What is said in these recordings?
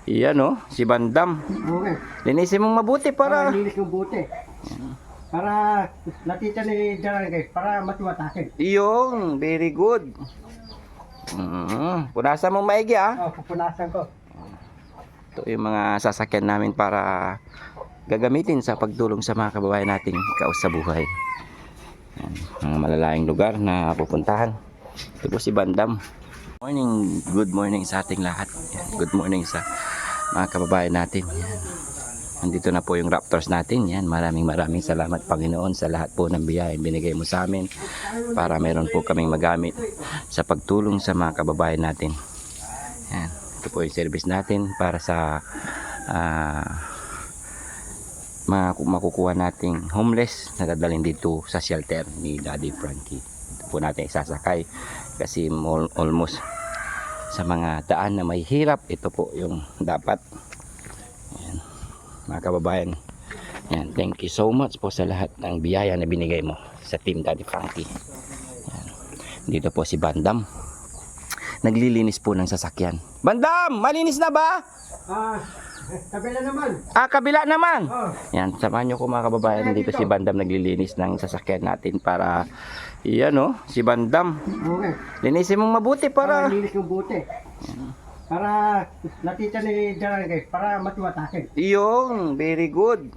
Iyan o, si Bandam. Okay. Linisin mong mabuti para... Linis ng buti. Para nakita ni Jarangay, para matuwatakin. Iyong, very good. Punasan mong maigi ah. Pupunasan ko. Ito yung mga sasakyan namin para gagamitin sa pagtulong sa mga kababayan nating kaos sa buhay. Yan, mga malalaking lugar na pupuntahan. Ito po si Bandam. Good morning sa ating lahat. Yan, good morning sa mga kababayan natin. Yan. Nandito na po yung Raptors natin. Yan, maraming salamat Panginoon sa lahat po ng biyayang binigay mo sa amin para meron po kaming magamit sa pagtulong sa mga kababayan natin. Yan, ito po yung service natin para sa makukuha nating homeless na dadalhin dito sa shelter ni Daddy Frankie. Ito po natin isasakay kasi almost sa mga daan na may hirap, ito po yung dapat. Ayan, mga kababayan, ayan, thank you so much po sa lahat ng biyaya na binigay mo sa Team Daddy Frankie. Ayan, dito po si Bandam naglilinis po ng sasakyan. Bandam, malinis na ba? Kabila naman. Kabila naman. Oh. Yan, samahan nyo ko mga kababayan. Dito si Bandam naglilinis ng sasakyan natin para, iyan o, si Bandam. Okay. Linisin mong mabuti para... Linis ng buti. Para nakita ni Jarangay, para matuwatakin. Iyong, very good.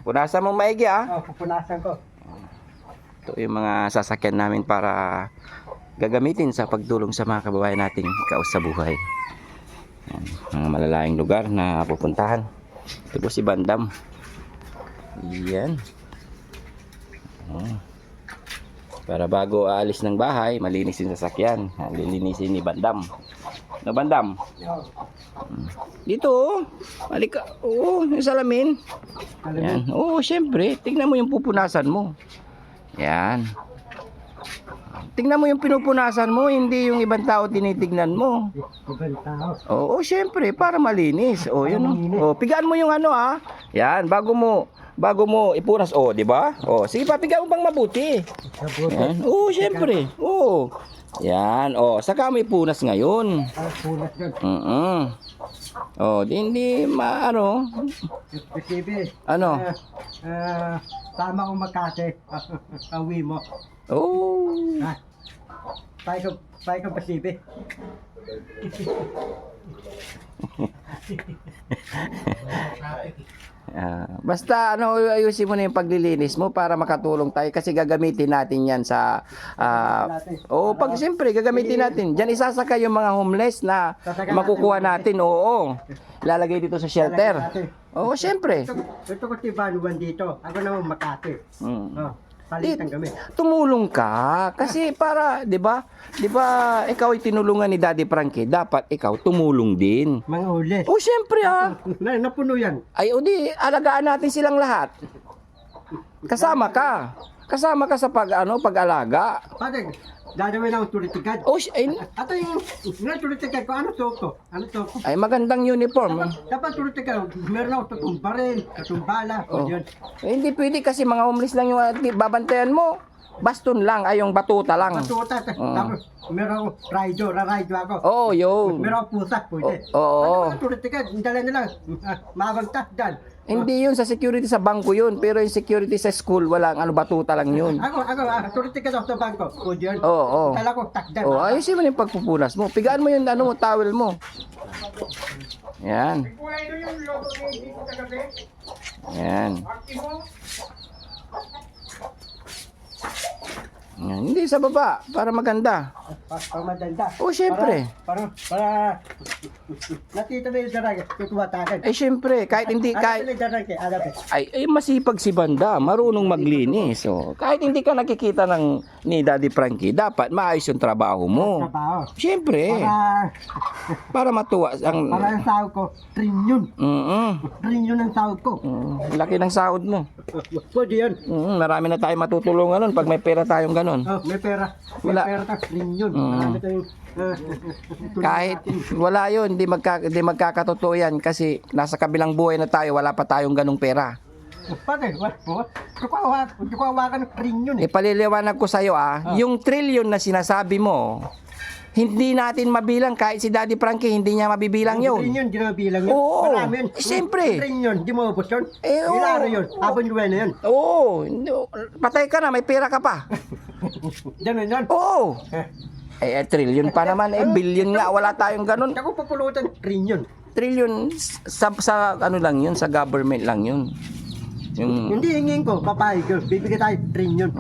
Punasan mong maigi ah. Pupunasan ko. Ito yung mga sasakyan namin para gagamitin sa pagtulong sa mga kababayan nating kaos sa buhay. Yan, mga malalaking lugar na pupuntahan. Ito po si Bandam. Yan. Para bago aalis ng bahay, malinis yung sasakyan. Lilinisin ni Bandam. No, Bandam? Dito oh. Halika. Oo, yung salamin. Yan. Oo, syempre. Tingnan mo yung pupunasan mo. Yan. Tingnan mo yung pinupunasan mo, hindi yung ibang tao tinitignan mo. Ibang tao. Oo, syempre, para malinis. Oh, yun oh. Oh, pigaan mo yung ano ah. Yan, bago mo ipunas, oh, di ba? Oh, sige pa, pigaan mo pang mabuti. Yan. Oh, syempre. Oh. Yan, oh, saka mo ipunas ngayon. Punas yun. Oh, hindi maano. Ano? Tama kong Makati. Awi mo. Oh. Tayo ka Pasibe. Basta ano, ayusin mo na yung paglilinis mo para makatulong tayo kasi gagamitin natin yan sa pag siyempre gagamitin natin diyan isasakay yung mga homeless na makukuha natin. Oo, lalagay dito sa shelter. Oo, siyempre. Ito ko tibaluan dito, ako naman Makati. Palitan kami. Tumulong ka kasi para 'di ba ikaw ay tinulungan ni Daddy Frankie, dapat ikaw tumulong din. Mga ulit. Oh, syempre Napuno yan. Ay, o di alagaan natin silang lahat. Kasama ka sa pag-alaga. Pati, dadawin ako tulitigan. Oh, Ato yung tulitigan ko, ano to? ay magandang uniform. Dapat tulitigan, meron ako itong baril, itong bala, yun. Hindi pwede kasi mga homeless lang yung babantayan mo. Baston lang, ay yung batuta lang. Batuta, tapos meron ako rarido ako. Oh, yun. Meron ako pusa, pwede. Oo. Ano tulitigan, dala nila, mabagtas dyan. Hindi yun sa security sa bangko yun, pero yung security sa school, walang batuta lang yun. Ako, tulitigan ako sa bangko, yun. Oo. Dala ko, takdan. Oh, ayusin mo yung pagpupunas mo. Pigaan mo yung towel mo. Yan. Yan. Yan. Hindi sa baba, para maganda. Maganda. Oh, syempre. Para nakita na yung darag, tutuwatakan. Syempre, kahit masipag si Banda, marunong maglinis. So, kahit hindi ka nakikita ni Daddy Frankie, dapat maayos yung trabaho mo. Syempre. Para matuwa ang... Para ang sahod ko, trilyon. Trilyon ang sahod ko. Laki ng sahod mo. Pwede yan. Marami na tayo matutulungan nun pag may pera tayong ganun. May pera. Wala. May pera ka, trilyon. Marami tayong... Kahit wala yun, hindi magkakatotoo yan kasi nasa kabilang buhay na tayo, wala pa tayong ganung pera. Bakit? Tukawa ka ng trilyon. Ipaliliwanag ko sa'yo yung trilyon na sinasabi mo, hindi natin mabilang. Kahit si Daddy Frankie, hindi niya mabibilang yun. Trillion, di na bilang yun. Oo. Marami yun. Siyempre. Trillion, di mo ubos yun. Oo. Ilaro yun. Abon buwan na yun. Oo, patay ka na, may pera ka pa. Ganun yun. Oo. Trillion pa naman, billion nga, wala tayong ganun. Ako papulutan, trillion. Trillion, sa ano lang yun, sa government lang yun. Yung, Hindi hingin ko, papayag ko. Bibigyan tayo trillion.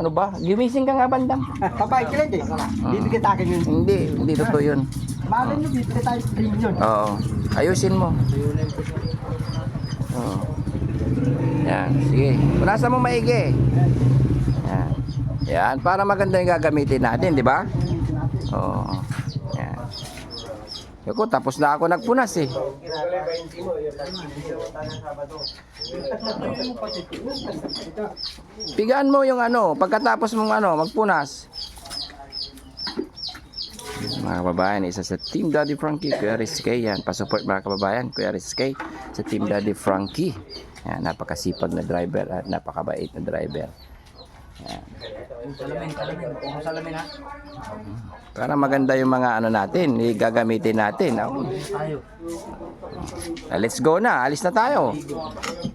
ano ba, gimising ka nga bandam. Papayag ka lang eh. Bibigyan tayo yun. Hindi totoo yun. Malay nyo, bibigyan tayo trillion. Oo, ayusin mo. Oo. Yan, sige. Punasan mo maigi. Yan. Yan, para maganda yung gagamitin natin, di ba? Oo. Yan. Ako, tapos na ako nagpunas eh. Pigaan mo yung ano, pagkatapos mong ano, magpunas. Mga kababayan, isa sa Team Daddy Frankie, Kuya Rizky. Yan, pasupport mga kababayan, Kuya Rizky sa Team Daddy Frankie. Yan, napakasipag na driver at napakabait na driver. Yan. Salamin ha. Para maganda yung mga ano natin, gagamitin natin. Let's go na, alis na tayo.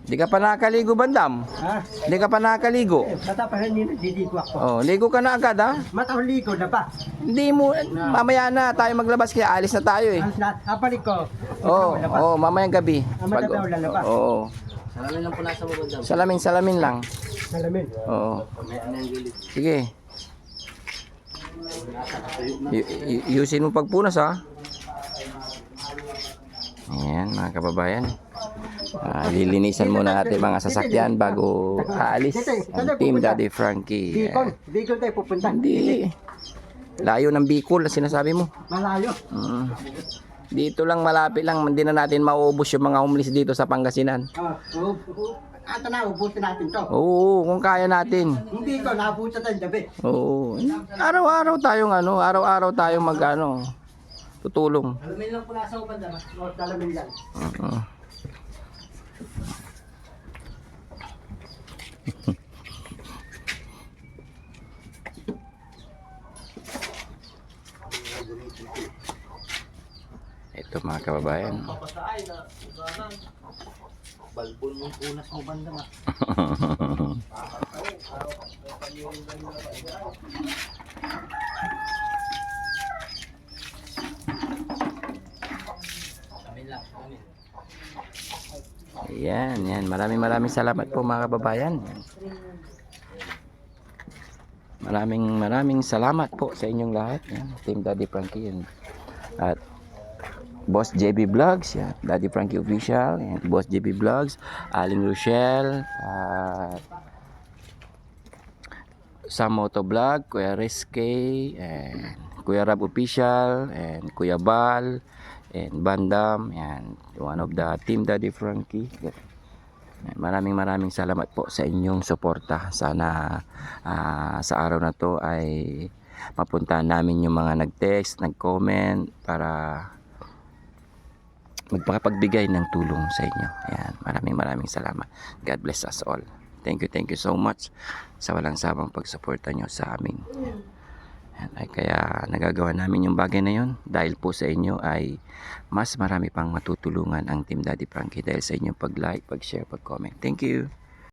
Hindi ka pa nakakaligo, bandam. Ha? Hindi ka pa nakakaligo. Matapahan nyo, didiko ako. Oh, ligo ka na agad ha. Matahuliko na ba? Hindi mo, mamaya na tayo maglabas kaya alis na tayo eh. Alas na, apalik ko. Oo, oh, mamayang gabi. Matatawalan na ba? Oo. Salamin lang po nasa mo bandam. Salamin lang. Salamin. Oo. May ano yung gilid. Sige. Yusin mo pagpunas ha. Ayan mga kababayan. Lilinisan muna natin mga sasakyan bago aalis ang Team Daddy Frankie. Bicol. Bicol tayo pupunta. Hindi. Layo ng Bicol na sinasabi mo. Malayo. Dito lang malapit lang, hindi na natin mauubos yung mga homeless dito sa Pangasinan. Ata na, ubusin natin to. Oo, kung kaya natin. Hindi ko, nabusa tayo gabi. Oo. Araw-araw tayong ano, araw-araw tayong mag-ano, tutulong. Salamin lang po nasa mo bandam. Salamin yan. Oo. Ito mga kababayan. Balbon mong punas mo bandam ha. Salamin lang, salamin. Yan. Maraming salamat po mga kababayan. Maraming salamat po sa inyong lahat. Yan, Team Daddy Frankie yan. At Boss JB Vlogs, yan, Daddy Frankie Official, yan, Boss JB Vlogs, Aling Rochelle, at Sam Moto Vlog, Kuya Rizky, and Kuya Rab Official, and Kuya Bal, and Bandam, yan, one of the Team Daddy Frankie. Maraming salamat po sa inyong suporta. Sana sa araw na to ay mapuntahan namin yung mga nag-text, nag-comment para magpakapagbigay ng tulong sa inyo. Ayan, maraming salamat. God bless us all. Thank you so much sa walang sabang pagsuporta nyo sa amin. Ayan, ay kaya nagagawa namin yung bagay na yun dahil po sa inyo ay mas marami pang matutulungan ang Team Daddy Frankie dahil sa inyong pag-like, pag-share, pag-comment. Thank you.